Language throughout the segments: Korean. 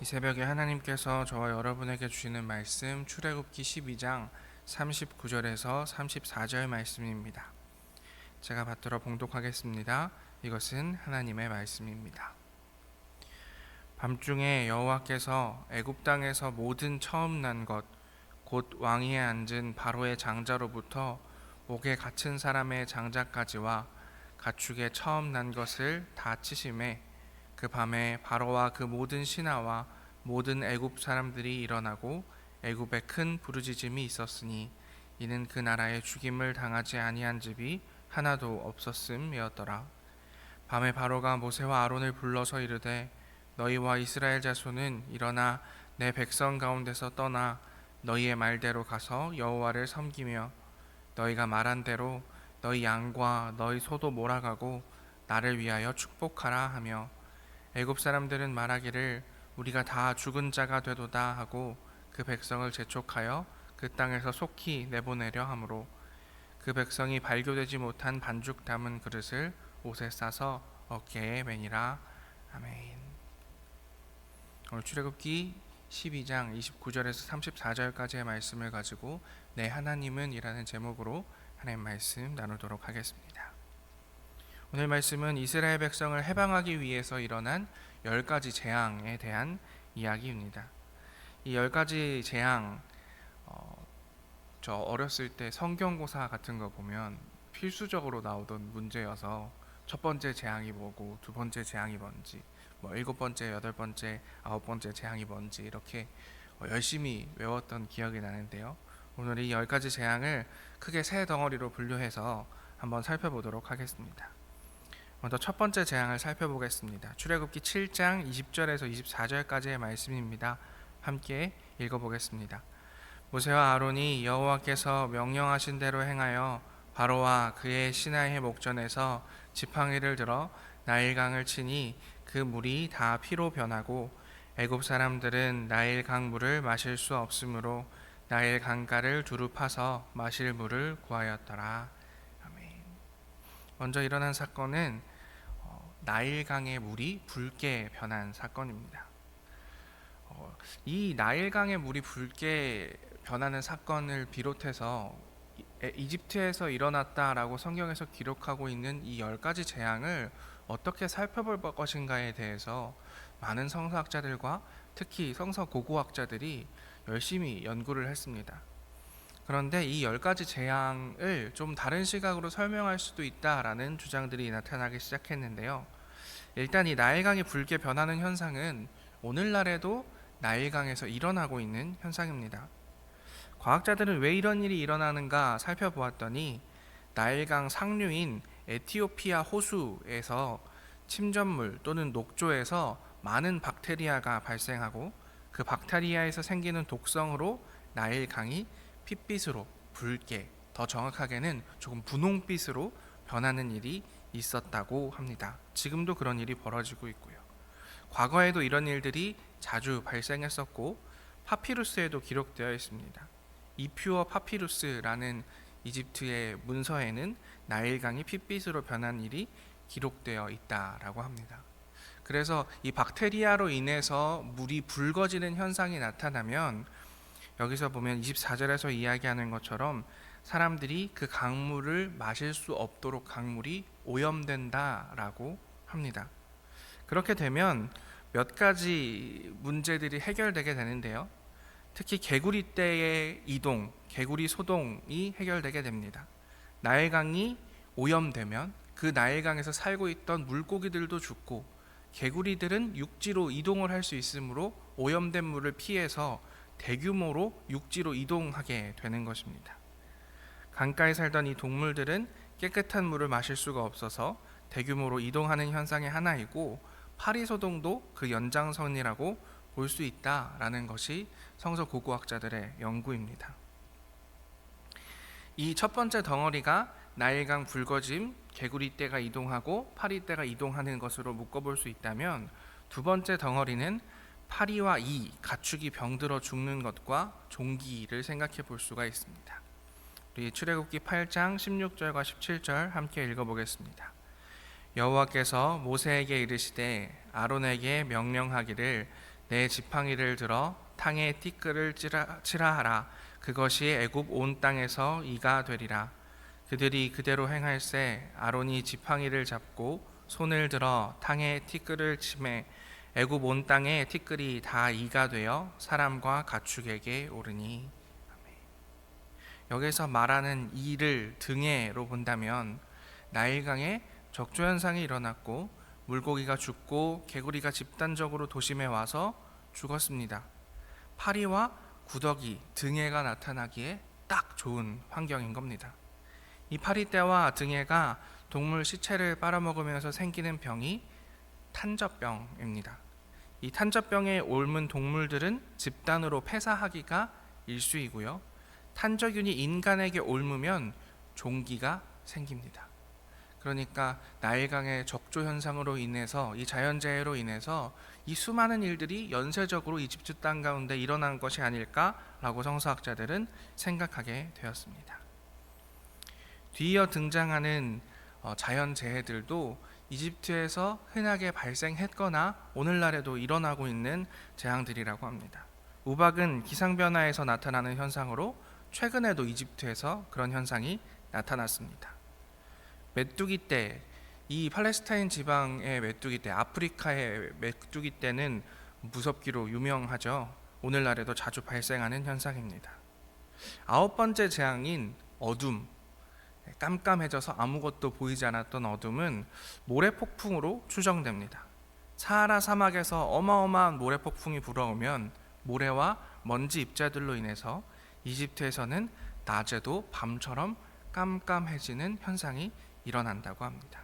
이 새벽에 하나님께서 저와 여러분에게 주시는 말씀 출애굽기 12장 39절에서 34절 말씀입니다. 제가 받들어 봉독하겠습니다. 이것은 하나님의 말씀입니다. 밤중에 여호와께서 애굽 땅에서 모든 처음 난 것 곧 왕위에 앉은 바로의 장자로부터 목에 갇힌 사람의 장자까지와 가축의 처음 난 것을 다 치심에 그 밤에 바로와 그 모든 신하와 모든 애굽 사람들이 일어나고 애굽에 큰 부르짖음이 있었으니 이는 그 나라에 죽임을 당하지 아니한 집이 하나도 없었음이었더라. 밤에 바로가 모세와 아론을 불러서 이르되 너희와 이스라엘 자손은 일어나 내 백성 가운데서 떠나 너희의 말대로 가서 여호와를 섬기며 너희가 말한 대로 너희 양과 너희 소도 몰아가고 나를 위하여 축복하라 하며 애굽 사람들은 말하기를 우리가 다 죽은 자가 되도다 하고 그 백성을 재촉하여 그 땅에서 속히 내보내려 하므로 그 백성이 발교되지 못한 반죽 담은 그릇을 옷에 싸서 어깨에 매니라. 아멘. 오늘 출애굽기 12장 29절에서 34절까지의 말씀을 가지고 내 하나님은 이라는 제목으로 하나님 말씀 나누도록 하겠습니다. 오늘 말씀은 이스라엘 백성을 해방하기 위해서 일어난 10가지 재앙에 대한 이야기입니다. 이 10가지 재앙, 저 어렸을 때 성경고사 같은 거 보면 필수적으로 나오던 문제여서 첫 번째 재앙이 뭐고 두 번째 재앙이 뭔지, 일곱 번째, 여덟 번째, 아홉 번째 재앙이 뭔지 이렇게 열심히 외웠던 기억이 나는데요. 오늘 이 10가지 재앙을 크게 세 덩어리로 분류해서 한번 살펴보도록 하겠습니다. 먼저 첫 번째 재앙을 살펴보겠습니다. 출애굽기 7장 20절에서 24절까지의 말씀입니다. 함께 읽어보겠습니다. 모세와 아론이 여호와께서 명령하신 대로 행하여 바로와 그의 신하의 목전에서 지팡이를 들어 나일강을 치니 그 물이 다 피로 변하고 애굽 사람들은 나일강 물을 마실 수 없으므로 나일 강가를 두루 파서 마실 물을 구하였더라. 아멘. 먼저 일어난 사건은 나일강의 물이 붉게 변한 사건입니다. 이 나일강의 물이 붉게 변하는 사건을 비롯해서 이집트에서 일어났다라고 성경에서 기록하고 있는 이 10가지 재앙을 어떻게 살펴볼 것인가에 대해서 많은 성서학자들과 특히 성서 고고학자들이 열심히 연구를 했습니다. 그런데 이 10가지 재앙을 좀 다른 시각으로 설명할 수도 있다라는 주장들이 나타나기 시작했는데요. 일단 이 나일강이 붉게 변하는 현상은 오늘날에도 나일강에서 일어나고 있는 현상입니다. 과학자들은 왜 이런 일이 일어나는가 살펴보았더니 나일강 상류인 에티오피아 호수에서 침전물 또는 녹조에서 많은 박테리아가 발생하고 그 박테리아에서 생기는 독성으로 나일강이 핏빛으로 붉게, 더 정확하게는 조금 분홍빛으로 변하는 일이 있었다고 합니다. 지금도 그런 일이 벌어지고 있고요. 과거에도 이런 일들이 자주 발생했었고 파피루스에도 기록되어 있습니다. 이퓨어 파피루스라는 이집트의 문서에는 나일강이 핏빛으로 변한 일이 기록되어 있다라고 합니다. 그래서 이 박테리아로 인해서 물이 붉어지는 현상이 나타나면 여기서 보면 24절에서 이야기하는 것처럼 사람들이 그 강물을 마실 수 없도록 강물이 오염된다라고 합니다. 그렇게 되면 몇 가지 문제들이 해결되게 되는데요. 특히 개구리 떼의 이동, 개구리 소동이 해결되게 됩니다. 나일강이 오염되면 그 나일강에서 살고 있던 물고기들도 죽고 개구리들은 육지로 이동을 할 수 있으므로 오염된 물을 피해서 대규모로 육지로 이동하게 되는 것입니다. 강가에 살던 이 동물들은 깨끗한 물을 마실 수가 없어서 대규모로 이동하는 현상의 하나이고 파리소동도 그 연장선이라고 볼 수 있다라는 것이 성서 고고학자들의 연구입니다. 이 첫 번째 덩어리가 나일강 붉어짐, 개구리떼가 이동하고 파리떼가 이동하는 것으로 묶어볼 수 있다면 두 번째 덩어리는 파리와 이, 가축이 병들어 죽는 것과 종기를 생각해 볼 수가 있습니다. 우리 출애굽기 8장 16절과 17절 함께 읽어보겠습니다. 여호와께서 모세에게 이르시되 아론에게 명령하기를 내 지팡이를 들어 탕에 티끌을 칠하하라. 그것이 애굽 온 땅에서 이가 되리라. 그들이 그대로 행할세. 아론이 지팡이를 잡고 손을 들어 탕에 티끌을 치매 애굽 온 땅에 티끌이 다 이가 되어 사람과 가축에게 오르니. 여기서 말하는 이를 등에로 본다면 나일강에 적조 현상이 일어났고 물고기가 죽고 개구리가 집단적으로 도심에 와서 죽었습니다. 파리와 구더기, 등해가 나타나기에 딱 좋은 환경인 겁니다. 이 파리떼와 등해가 동물 시체를 빨아먹으면서 생기는 병이 탄저병입니다. 이 탄저병에 옮은 동물들은 집단으로 폐사하기가 일쑤이고요. 탄저균이 인간에게 옮으면 종기가 생깁니다. 그러니까 나일강의 적조 현상으로 인해서, 이 자연재해로 인해서 이 수많은 일들이 연쇄적으로 이집트 땅 가운데 일어난 것이 아닐까라고 성서학자들은 생각하게 되었습니다. 뒤이어 등장하는 자연재해들도 이집트에서 흔하게 발생했거나 오늘날에도 일어나고 있는 재앙들이라고 합니다. 우박은 기상변화에서 나타나는 현상으로 최근에도 이집트에서 그런 현상이 나타났습니다. 메뚜기 떼, 이 팔레스타인 지방의 메뚜기 떼, 아프리카의 메뚜기 떼는 무섭기로 유명하죠. 오늘날에도 자주 발생하는 현상입니다. 9번째 재앙인 어둠, 깜깜해져서 아무것도 보이지 않았던 어둠은 모래폭풍으로 추정됩니다. 사하라 사막에서 어마어마한 모래폭풍이 불어오면 모래와 먼지 입자들로 인해서 이집트에서는 낮에도 밤처럼 깜깜해지는 현상이 일어난다고 합니다.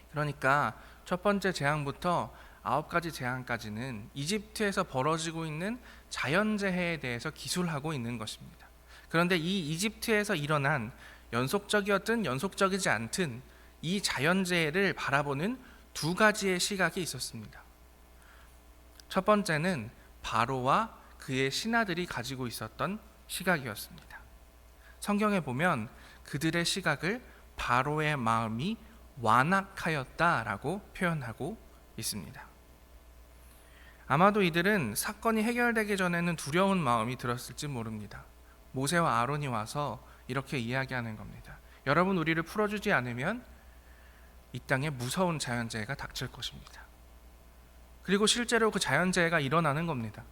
그러니까 첫 번째 재앙부터 9가지 재앙까지는 이집트에서 벌어지고 있는 자연재해에 대해서 기술하고 있는 것입니다. 그런데 이 이집트에서 일어난 연속적이었든 연속적이지 않든 이 자연재해를 바라보는 2가지의 시각이 있었습니다. 첫 번째는 바로와 그의 신하들이 가지고 있었던 시각이었습니다. 성경에 보면 그들의 시각을 바로의 마음이 완악하였다라고 표현하고 있습니다. 아마도 이들은 사건이 해결되기 전에는 두려운 마음이 들었을지 모릅니다. 모세와 아론이 와서 이렇게 이야기하는 겁니다. 여러분, 우리를 풀어주지 않으면 이 땅에 무서운 자연재해가 닥칠 것입니다. 그리고 실제로 그 자연재해가 일어나는 겁니다.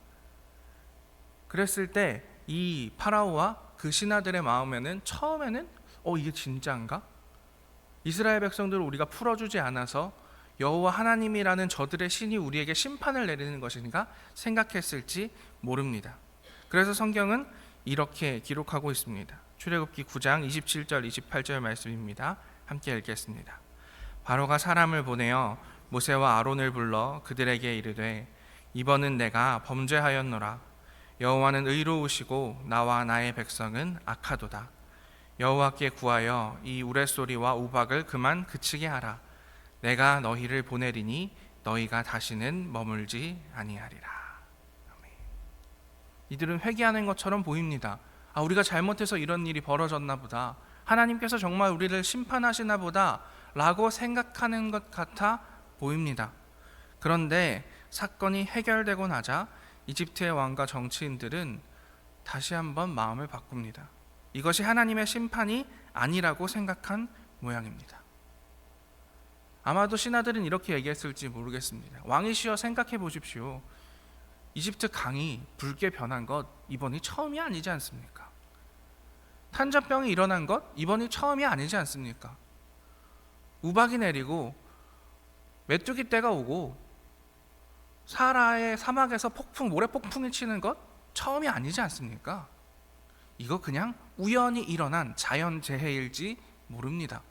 그랬을 때 이 파라오와 그 신하들의 마음에는 처음에는 이게 진짜인가? 이스라엘 백성들을 우리가 풀어주지 않아서 여호와 하나님이라는 저들의 신이 우리에게 심판을 내리는 것인가 생각했을지 모릅니다. 그래서 성경은 이렇게 기록하고 있습니다. 출애굽기 9장 27절 28절 말씀입니다. 함께 읽겠습니다. 바로가 사람을 보내어 모세와 아론을 불러 그들에게 이르되 이번은 내가 범죄하였노라. 여호와는 의로우시고 나와 나의 백성은 악하도다. 여호와께 구하여 이 우레소리와 우박을 그만 그치게 하라. 내가 너희를 보내리니 너희가 다시는 머물지 아니하리라. 아멘. 이들은 회개하는 것처럼 보입니다. 우리가 잘못해서 이런 일이 벌어졌나 보다. 하나님께서 정말 우리를 심판하시나 보다 라고 생각하는 것 같아 보입니다. 그런데 사건이 해결되고 나자 이집트의 왕과 정치인들은 다시 한번 마음을 바꿉니다. 이것이 하나님의 심판이 아니라고 생각한 모양입니다. 아마도 신하들은 이렇게 얘기했을지 모르겠습니다. 왕이시여 생각해 보십시오. 이집트 강이 붉게 변한 것 이번이 처음이 아니지 않습니까? 탄저병이 일어난 것 이번이 처음이 아니지 않습니까? 우박이 내리고 메뚜기 떼가 오고 사하라의 사막에서 모래폭풍이 치는 것 처음이 아니지 않습니까? 이거 그냥 우연히 일어난 자연재해일지 모릅니다.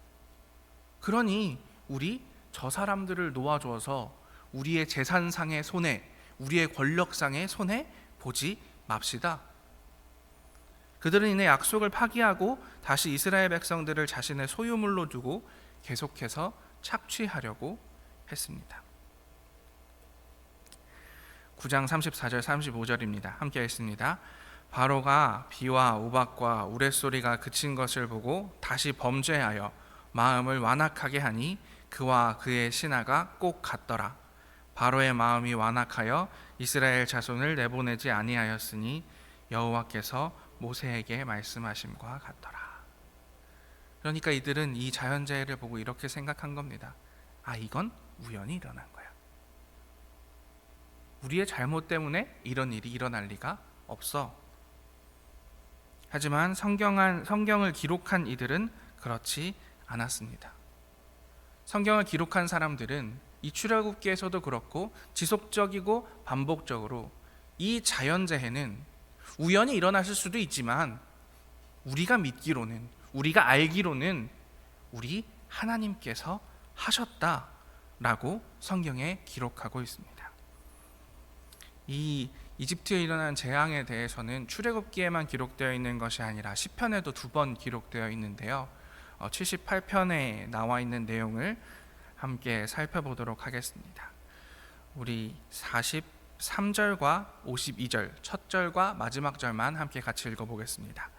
그러니 우리 저 사람들을 놓아줘서 우리의 재산상의 손해, 우리의 권력상의 손해 보지 맙시다. 그들은 이내 약속을 파기하고 다시 이스라엘 백성들을 자신의 소유물로 두고 계속해서 착취하려고 했습니다. 9장 34절 35절입니다. 함께 읽습니다. 바로가 비와 우박과 우레소리가 그친 것을 보고 다시 범죄하여 마음을 완악하게 하니 그와 그의 신하가 꼭 같더라. 바로의 마음이 완악하여 이스라엘 자손을 내보내지 아니하였으니 여호와께서 모세에게 말씀하심과 같더라. 그러니까 이들은 이 자연재해를 보고 이렇게 생각한 겁니다. 아, 이건 우연히 일어난 거야. 우리의 잘못 때문에 이런 일이 일어날 리가 없어. 하지만 성경을 기록한 이들은 그렇지 않았습니다. 성경을 기록한 사람들은 이 출애굽기에서도 그렇고 지속적이고 반복적으로 이 자연재해는 우연히 일어났을 수도 있지만 우리가 믿기로는, 우리가 알기로는 우리 하나님께서 하셨다라고 성경에 기록하고 있습니다. 이 이집트에 일어난 재앙에 대해서는 출애굽기에만 기록되어 있는 것이 아니라 시편에도 2번 기록되어 있는데요. 78편에 나와 있는 내용을 함께 살펴보도록 하겠습니다. 우리 43절과 52절 첫 절과 마지막 절만 함께 같이 읽어보겠습니다.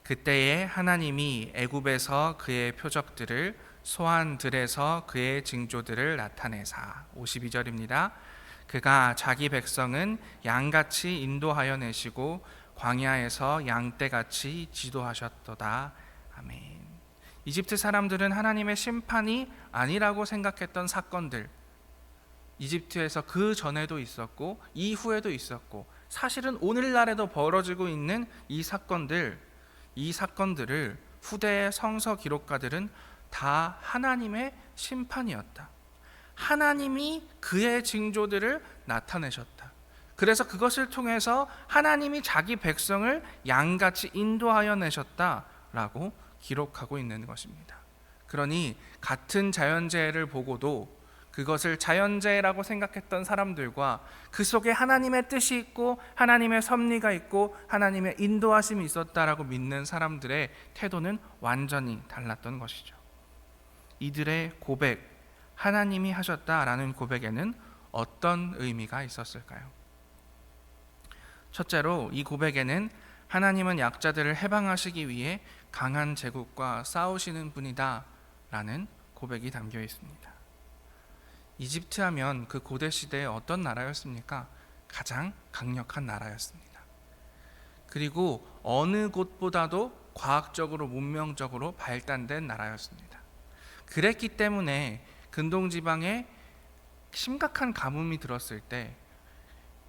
그때에 하나님이 애굽에서 그의 표적들을, 소환들에서 그의 징조들을 나타내사. 52절입니다. 그가 자기 백성은 양같이 인도하여 내시고 광야에서 양떼같이 지도하셨도다. 아멘. 이집트 사람들은 하나님의 심판이 아니라고 생각했던 사건들, 이집트에서 그 전에도 있었고 이후에도 있었고 사실은 오늘날에도 벌어지고 있는 이 사건들을 후대의 성서 기록가들은 다 하나님의 심판이었다. 하나님이 그의 징조들을 나타내셨다. 그래서 그것을 통해서 하나님이 자기 백성을 양같이 인도하여 내셨다라고 기록하고 있는 것입니다. 그러니 같은 자연재해를 보고도 그것을 자연재해라고 생각했던 사람들과 그 속에 하나님의 뜻이 있고 하나님의 섭리가 있고 하나님의 인도하심이 있었다라고 믿는 사람들의 태도는 완전히 달랐던 것이죠. 이들의 고백, 하나님이 하셨다라는 고백에는 어떤 의미가 있었을까요? 첫째로 이 고백에는 하나님은 약자들을 해방하시기 위해 강한 제국과 싸우시는 분이다 라는 고백이 담겨 있습니다. 이집트 하면 그 고대 시대에 어떤 나라였습니까? 가장 강력한 나라였습니다. 그리고 어느 곳보다도 과학적으로 문명적으로 발달된 나라였습니다. 그랬기 때문에 근동지방에 심각한 가뭄이 들었을 때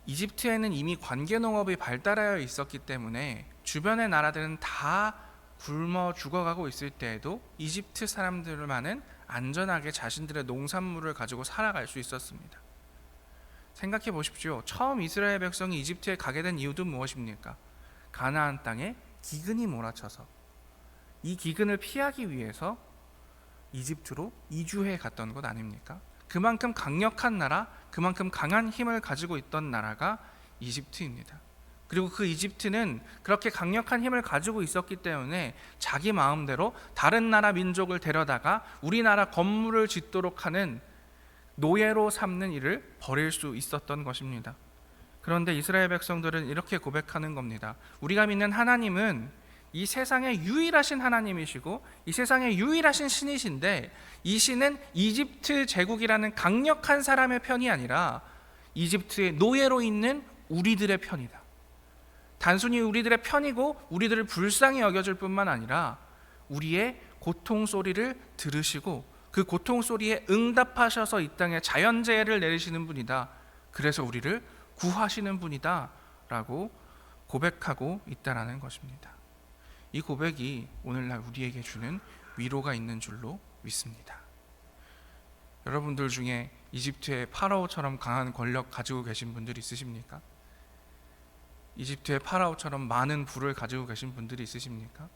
이집트에는 이미 관계농업이 발달하여 있었기 때문에 주변의 나라들은 다 굶어 죽어가고 있을 때에도 이집트 사람들만은 안전하게 자신들의 농산물을 가지고 살아갈 수 있었습니다. 생각해 보십시오. 처음 이스라엘 백성이 이집트에 가게 된 이유도 무엇입니까? 가나안 땅에 기근이 몰아쳐서 이 기근을 피하기 위해서 이집트로 이주해 갔던 것 아닙니까? 그만큼 강력한 나라, 그만큼 강한 힘을 가지고 있던 나라가 이집트입니다. 그리고 그 이집트는 그렇게 강력한 힘을 가지고 있었기 때문에 자기 마음대로 다른 나라 민족을 데려다가 우리나라 건물을 짓도록 하는 노예로 삼는 일을 벌일 수 있었던 것입니다. 그런데 이스라엘 백성들은 이렇게 고백하는 겁니다. 우리가 믿는 하나님은 이 세상의 유일하신 하나님이시고 이 세상의 유일하신 신이신데 이 신은 이집트 제국이라는 강력한 사람의 편이 아니라 이집트의 노예로 있는 우리들의 편이다. 단순히 우리들의 편이고 우리들을 불쌍히 여겨줄 뿐만 아니라 우리의 고통 소리를 들으시고 그 고통 소리에 응답하셔서 이 땅에 자연재해를 내리시는 분이다. 그래서 우리를 구하시는 분이다 라고 고백하고 있다라는 것입니다. 이 고백이 오늘날 우리에게 주는 위로가 있는 줄로 믿습니다. 여러분들 중에 이집트의 파라오처럼 강한 권력 가지고 계신 분들 있으십니까? 이집트의 파라오처럼 많은 부를 가지고 계신 분들이 있으십니까?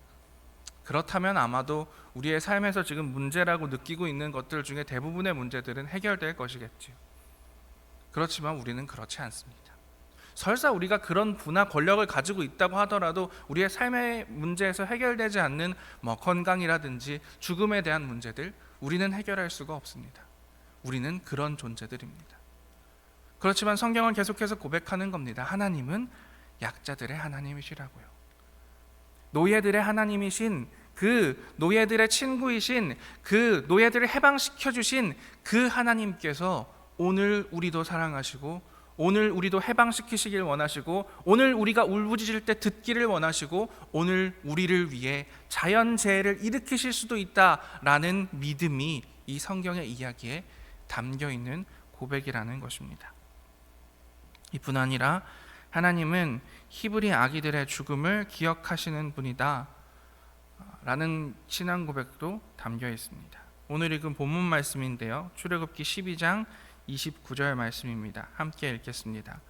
그렇다면 아마도 우리의 삶에서 지금 문제라고 느끼고 있는 것들 중에 대부분의 문제들은 해결될 것이겠지요. 그렇지만 우리는 그렇지 않습니다. 설사 우리가 그런 부나 권력을 가지고 있다고 하더라도 우리의 삶의 문제에서 해결되지 않는 건강이라든지 죽음에 대한 문제들 우리는 해결할 수가 없습니다. 우리는 그런 존재들입니다. 그렇지만 성경은 계속해서 고백하는 겁니다. 하나님은 약자들의 하나님이시라고요. 노예들의 하나님이신 그 노예들의 친구이신 그 노예들을 해방시켜 주신 그 하나님께서 오늘 우리도 사랑하시고 오늘 우리도 해방시키시길 원하시고 오늘 우리가 울부짖을 때 듣기를 원하시고 오늘 우리를 위해 자연재해를 일으키실 수도 있다라는 믿음이 이 성경의 이야기에 담겨있는 고백이라는 것입니다. 이뿐 아니라 하나님은 히브리 아기들의 죽음을 기억하시는 분이다 라는 신앙 고백도 담겨 있습니다. 오늘 읽은 본문 말씀인데요, 출애굽기 12장 29절 말씀입니다. 함께 읽겠습니다.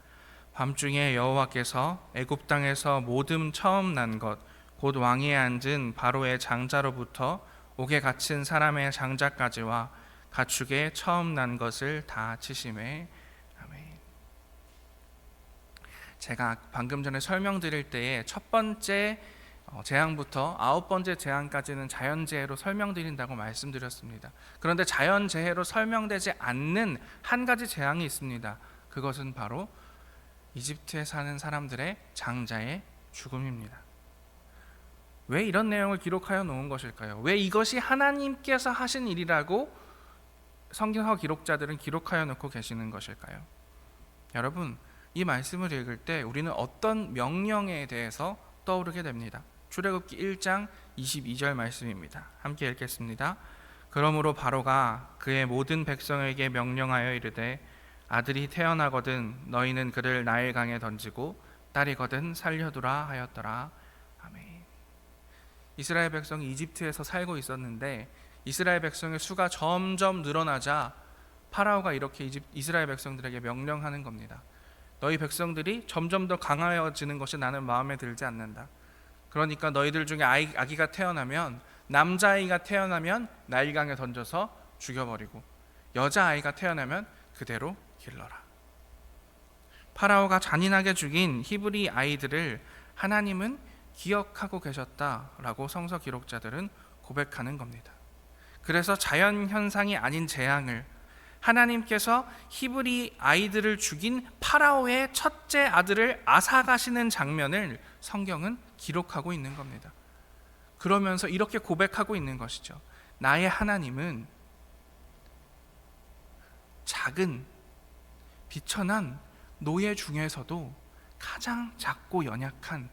밤중에 여호와께서 애굽 땅에서 모든 처음 난 것 곧 왕위에 앉은 바로의 장자로부터 옥에 갇힌 사람의 장자까지와 가축의 처음 난 것을 다 치심에. 아멘. 제가 방금 전에 설명드릴 때에 첫 번째 재앙부터 9번째 재앙까지는 자연재해로 설명드린다고 말씀드렸습니다. 그런데 자연재해로 설명되지 않는 한 가지 재앙이 있습니다. 그것은 바로 이집트에 사는 사람들의 장자의 죽음입니다. 왜 이런 내용을 기록하여 놓은 것일까요? 왜 이것이 하나님께서 하신 일이라고 성경서 기록자들은 기록하여 놓고 계시는 것일까요? 여러분, 이 말씀을 읽을 때 우리는 어떤 명령에 대해서 떠오르게 됩니다. 출애굽기 1장 22절 말씀입니다. 함께 읽겠습니다. 그러므로 바로가 그의 모든 백성에게 명령하여 이르되 아들이 태어나거든 너희는 그를 나일강에 던지고 딸이거든 살려두라 하였더라. 아멘. 이스라엘 백성이 이집트에서 살고 있었는데 이스라엘 백성의 수가 점점 늘어나자 파라오가 이렇게 이스라엘 백성들에게 명령하는 겁니다. 너희 백성들이 점점 더 강하여지는 것이 나는 마음에 들지 않는다. 그러니까 너희들 중에 아기가 태어나면, 남자아이가 태어나면 나일강에 던져서 죽여버리고 여자아이가 태어나면 그대로 길러라. 파라오가 잔인하게 죽인 히브리 아이들을 하나님은 기억하고 계셨다라고 성서 기록자들은 고백하는 겁니다. 그래서 자연현상이 아닌 재앙을, 하나님께서 히브리 아이들을 죽인 파라오의 첫째 아들을 앗아가시는 장면을 성경은 기록하고 있는 겁니다. 그러면서 이렇게 고백하고 있는 것이죠. 나의 하나님은 작은 비천한 노예 중에서도 가장 작고 연약한,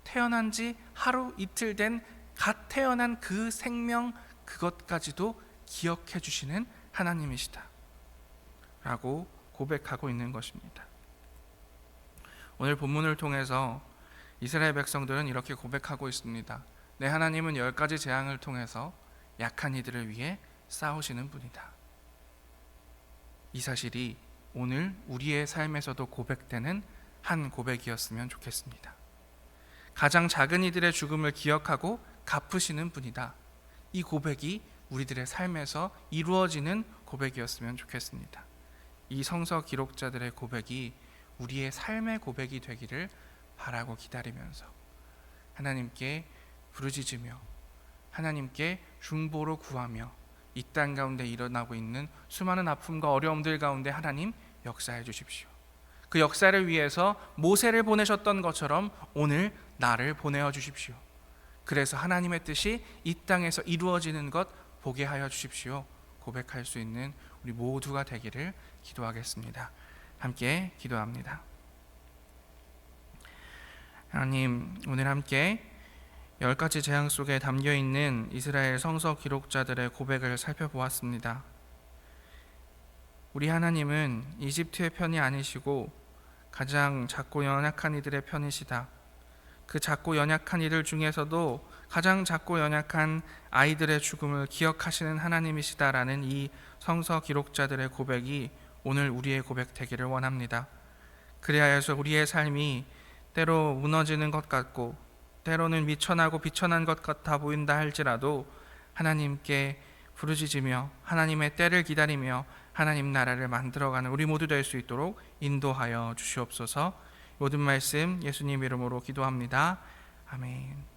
태어난 지 하루 이틀 된 갓 태어난 그 생명, 그것까지도 기억해 주시는 하나님이시다 라고 고백하고 있는 것입니다. 오늘 본문을 통해서 이스라엘 백성들은 이렇게 고백하고 있습니다. 내 하나님은 10가지 재앙을 통해서 약한 이들을 위해 싸우시는 분이다. 이 사실이 오늘 우리의 삶에서도 고백되는 한 고백이었으면 좋겠습니다. 가장 작은 이들의 죽음을 기억하고 갚으시는 분이다. 이 고백이 우리들의 삶에서 이루어지는 고백이었으면 좋겠습니다. 이 성서 기록자들의 고백이 우리의 삶의 고백이 되기를 바라고 기다리면서 하나님께 부르짖으며 하나님께 중보로 구하며 이 땅 가운데 일어나고 있는 수많은 아픔과 어려움들 가운데 하나님 역사해 주십시오. 그 역사를 위해서 모세를 보내셨던 것처럼 오늘 나를 보내어 주십시오. 그래서 하나님의 뜻이 이 땅에서 이루어지는 것 보게 하여 주십시오. 고백할 수 있는 우리 모두가 되기를 기도하겠습니다. 함께 기도합니다. 하나님, 오늘 함께 10가지 재앙 속에 담겨있는 이스라엘 성서 기록자들의 고백을 살펴보았습니다. 우리 하나님은 이집트의 편이 아니시고 가장 작고 연약한 이들의 편이시다. 그 작고 연약한 이들 중에서도 가장 작고 연약한 아이들의 죽음을 기억하시는 하나님이시다라는 이 성서 기록자들의 고백이 오늘 우리의 고백 되기를 원합니다. 그래야 해서 우리의 삶이 때로 무너지는 것 같고 때로는 미천하고 비천한 것 같아 보인다 할지라도 하나님께 부르짖으며 하나님의 때를 기다리며 하나님 나라를 만들어가는 우리 모두 될 수 있도록 인도하여 주시옵소서. 모든 말씀 예수님 이름으로 기도합니다. 아멘.